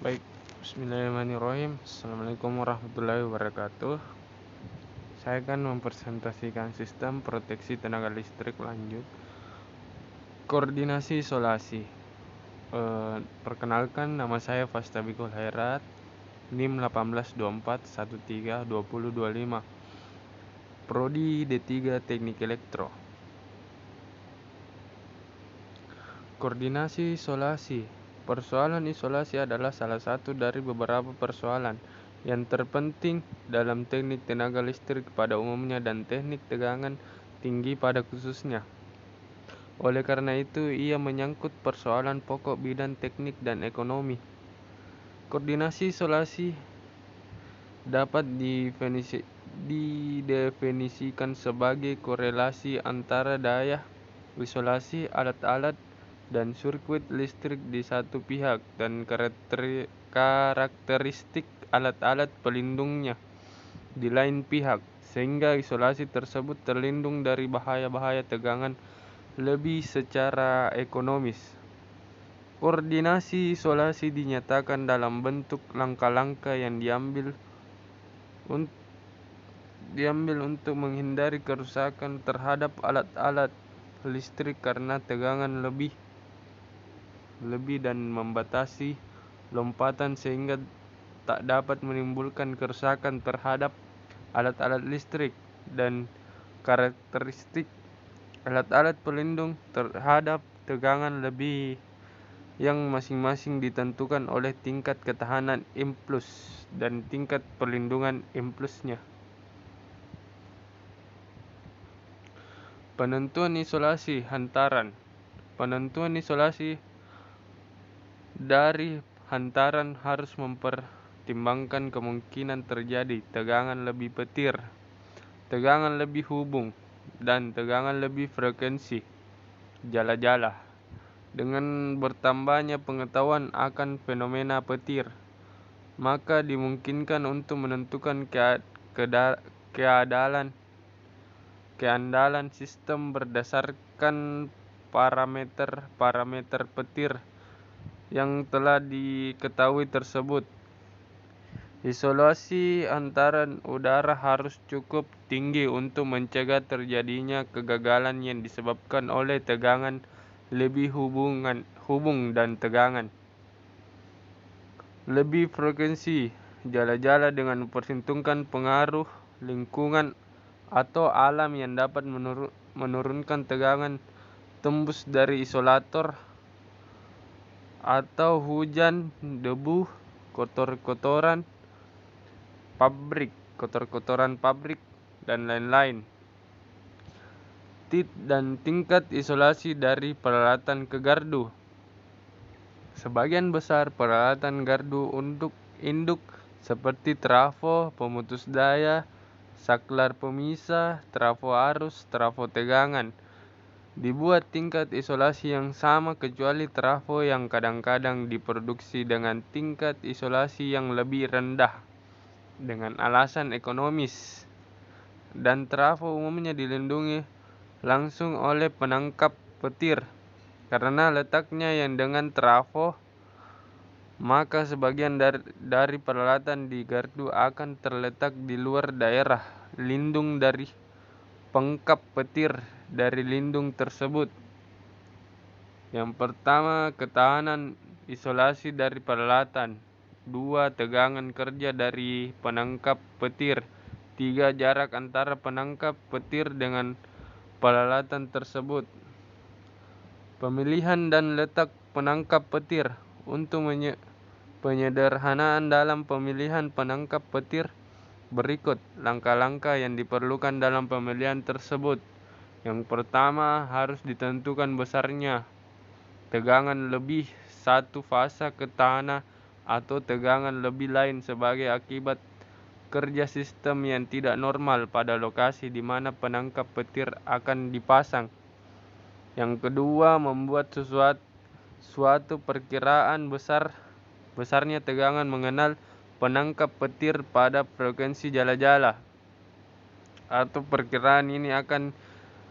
Baik, bismillahirrahmanirrahim. Assalamualaikum warahmatullahi wabarakatuh. Saya akan mempresentasikan sistem proteksi tenaga listrik lanjut. Koordinasi isolasi. Perkenalkan, nama saya Fastabikul Khairat, NIM 1824132025, Prodi D3 Teknik Elektro. Koordinasi isolasi. Persoalan isolasi adalah salah satu dari beberapa persoalan yang terpenting dalam teknik tenaga listrik pada umumnya dan teknik tegangan tinggi pada khususnya. Oleh karena itu, ia menyangkut persoalan pokok bidang teknik dan ekonomi. Koordinasi isolasi dapat didefinisikan sebagai korelasi antara daya isolasi alat-alat dan sirkuit listrik di satu pihak dan karakteristik alat-alat pelindungnya di lain pihak, sehingga isolasi tersebut terlindung dari bahaya-bahaya tegangan lebih secara ekonomis. Koordinasi isolasi dinyatakan dalam bentuk langkah-langkah yang diambil untuk menghindari kerusakan terhadap alat-alat listrik karena tegangan lebih dan membatasi lompatan sehingga tak dapat menimbulkan kerusakan terhadap alat-alat listrik, dan karakteristik alat-alat pelindung terhadap tegangan lebih yang masing-masing ditentukan oleh tingkat ketahanan impuls dan tingkat perlindungan impulsnya. Penentuan isolasi hantaran. Penentuan isolasi dari hantaran harus mempertimbangkan kemungkinan terjadi tegangan lebih petir, tegangan lebih hubung, dan tegangan lebih frekuensi jala-jala. Dengan bertambahnya pengetahuan akan fenomena petir, maka dimungkinkan untuk menentukan keandalan sistem berdasarkan parameter-parameter petir yang telah diketahui tersebut. Isolasi hantaran udara harus cukup tinggi untuk mencegah terjadinya kegagalan yang disebabkan oleh tegangan lebih hubung dan tegangan lebih frekuensi jala-jala dengan memperhitungkan pengaruh lingkungan atau alam yang dapat menurunkan tegangan tembus dari isolator atau hujan, debu, kotoran pabrik, dan lain-lain. Dan tingkat isolasi dari peralatan ke gardu. Sebagian besar peralatan gardu untuk induk seperti trafo, pemutus daya, saklar pemisah, trafo arus, trafo tegangan dibuat tingkat isolasi yang sama kecuali trafo yang kadang-kadang diproduksi dengan tingkat isolasi yang lebih rendah dengan alasan ekonomis, dan trafo umumnya dilindungi langsung oleh penangkap petir karena letaknya yang dengan trafo. Maka sebagian dari peralatan di gardu akan terletak di luar daerah lindung dari pengkap petir dari lindung tersebut. Yang pertama, ketahanan isolasi dari peralatan. 2. Tegangan kerja dari penangkap petir. 3. Jarak antara penangkap petir dengan peralatan tersebut. Pemilihan dan letak penangkap petir. Untuk penyederhanaan dalam pemilihan penangkap petir, berikut langkah-langkah yang diperlukan dalam pemilihan tersebut. Yang pertama, harus ditentukan besarnya tegangan lebih satu fasa ke tanah atau tegangan lebih lain sebagai akibat kerja sistem yang tidak normal pada lokasi di mana penangkap petir akan dipasang. Yang kedua, membuat suatu perkiraan besarnya tegangan mengenal penangkap petir pada frekuensi jala-jala, atau perkiraan ini akan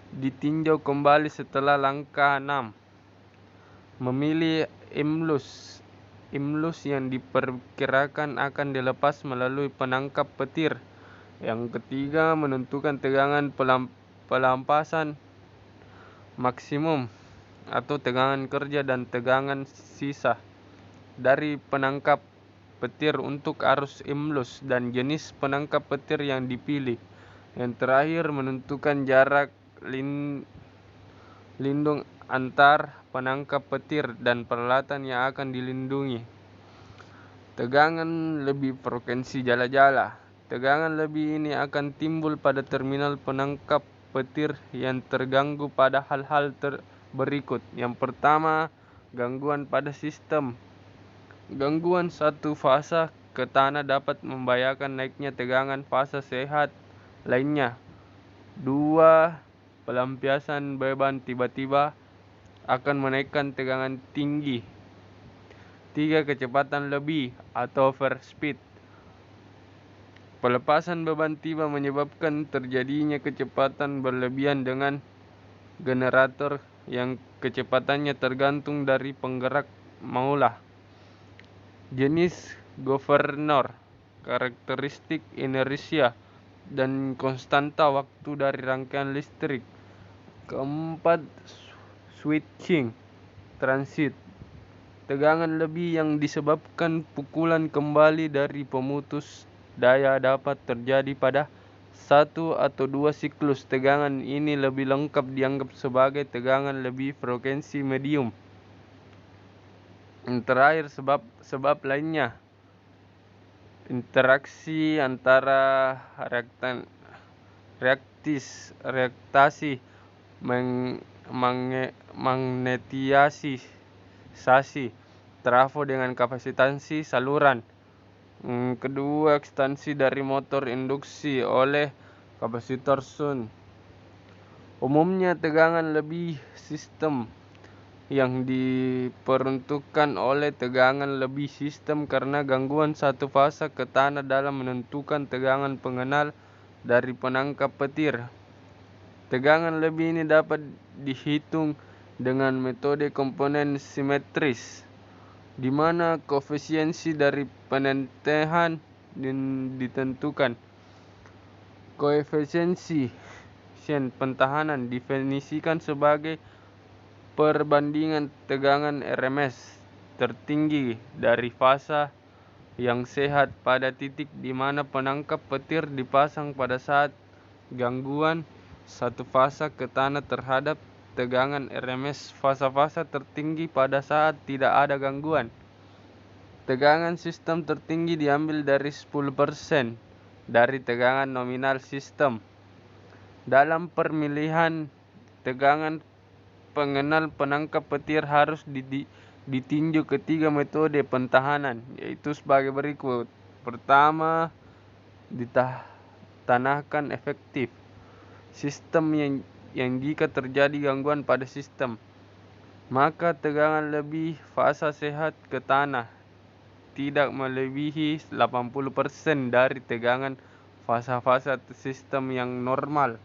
ditinjau kembali setelah langkah 6. Memilih impuls imlus yang diperkirakan akan dilepas melalui penangkap petir. Yang ketiga, menentukan tegangan pelampasan maksimum atau tegangan kerja dan tegangan sisa dari penangkap petir untuk arus imlus dan jenis penangkap petir yang dipilih. Yang terakhir, menentukan jarak lindung antar penangkap petir dan peralatan yang akan dilindungi. Tegangan lebih frekuensi jala-jala. Tegangan lebih ini akan timbul pada terminal penangkap petir yang terganggu pada hal-hal berikut. Yang pertama, gangguan pada sistem. Gangguan satu fasa ke tanah dapat membahayakan naiknya tegangan fasa sehat lainnya. 2. Pelampiasan beban tiba-tiba akan menaikkan tegangan tinggi. 3. Kecepatan lebih atau overspeed. Pelepasan beban tiba menyebabkan terjadinya kecepatan berlebihan dengan generator yang kecepatannya tergantung dari penggerak maulah. Jenis governor, karakteristik inersia, dan konstanta waktu dari rangkaian listrik. Keempat, switching transit. Tegangan lebih yang disebabkan pukulan kembali dari pemutus daya dapat terjadi pada 1 atau 2 siklus. Tegangan ini lebih lengkap dianggap sebagai tegangan lebih frekuensi medium. Yang terakhir, sebab lainnya. Interaksi antara reaktasi magnetisasi trafo dengan kapasitansi saluran. Kedua, ekstensi dari motor induksi oleh kapasitor shunt. Umumnya tegangan lebih sistem yang diperuntukkan oleh tegangan lebih sistem karena gangguan satu fasa ke tanah dalam menentukan tegangan pengenal dari penangkap petir. Tegangan lebih ini dapat dihitung dengan metode komponen simetris, di mana koefisiensi dari penentehan ditentukan. Koefisiensi pentahanan definisikan sebagai perbandingan tegangan RMS tertinggi dari fasa yang sehat pada titik di mana penangkap petir dipasang pada saat gangguan satu fasa ke tanah terhadap tegangan RMS fasa-fasa tertinggi pada saat tidak ada gangguan. Tegangan sistem tertinggi diambil dari 10% dari tegangan nominal sistem. Dalam pemilihan tegangan pengenal penangkap petir harus ditinjau ketiga metode pentahanan, yaitu sebagai berikut. Pertama, ditanahkan efektif. Sistem yang jika terjadi gangguan pada sistem, maka tegangan lebih fasa sehat ke tanah tidak melebihi 80% dari tegangan fasa-fasa sistem yang normal.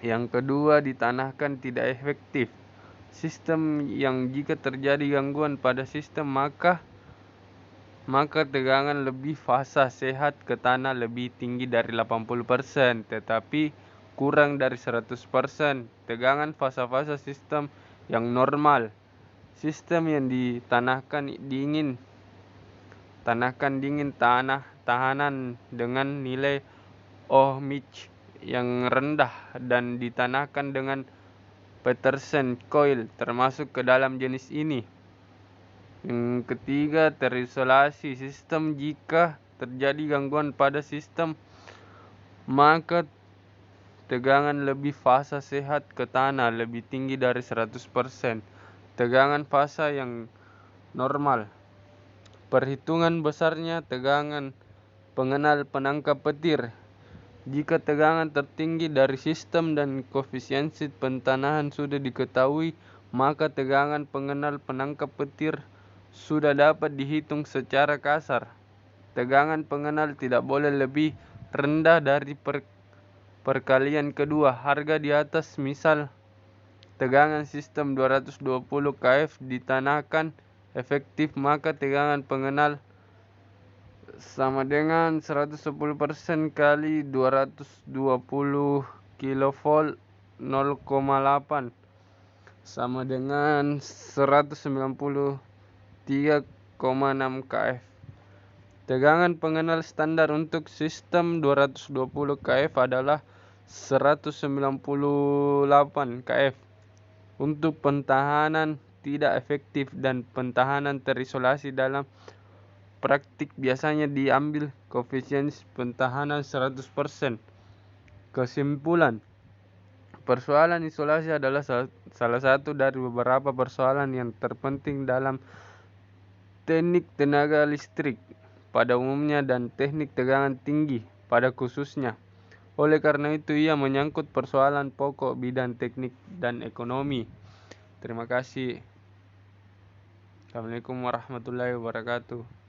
Yang kedua, ditanahkan tidak efektif. Sistem yang jika terjadi gangguan pada sistem maka tegangan lebih fasa sehat ke tanah lebih tinggi dari 80%, tetapi kurang dari 100% tegangan fasa-fasa sistem yang normal. Sistem yang ditanahkan dingin tahanan dengan nilai ohmich yang rendah dan ditanahkan dengan Petersen coil termasuk ke dalam jenis ini. Yang ketiga, terisolasi sistem. Jika terjadi gangguan pada sistem, maka tegangan lebih fasa sehat ke tanah lebih tinggi dari 100% tegangan fasa yang normal. Perhitungan besarnya tegangan pengenal penangkap petir. Jika tegangan tertinggi dari sistem dan koefisiensi pentahanan sudah diketahui, maka tegangan pengenal penangkap petir sudah dapat dihitung secara kasar. Tegangan pengenal tidak boleh lebih rendah dari perkalian kedua harga di atas. Misal, tegangan sistem 220 kF ditanahkan efektif, maka tegangan pengenal sama dengan 110% kali 220 kV 0,8 sama dengan 193,6 kF. Tegangan pengenal standar untuk sistem 220 kF adalah 198 kF. Untuk pentahanan tidak efektif dan pentahanan terisolasi dalam praktik biasanya diambil koefisiensi pentahanan 100%. Kesimpulan, persoalan isolasi adalah salah satu dari beberapa persoalan yang terpenting dalam teknik tenaga listrik pada umumnya dan teknik tegangan tinggi pada khususnya. Oleh karena itu, ia menyangkut persoalan pokok bidang teknik dan ekonomi. Terima kasih. Assalamualaikum warahmatullahi wabarakatuh.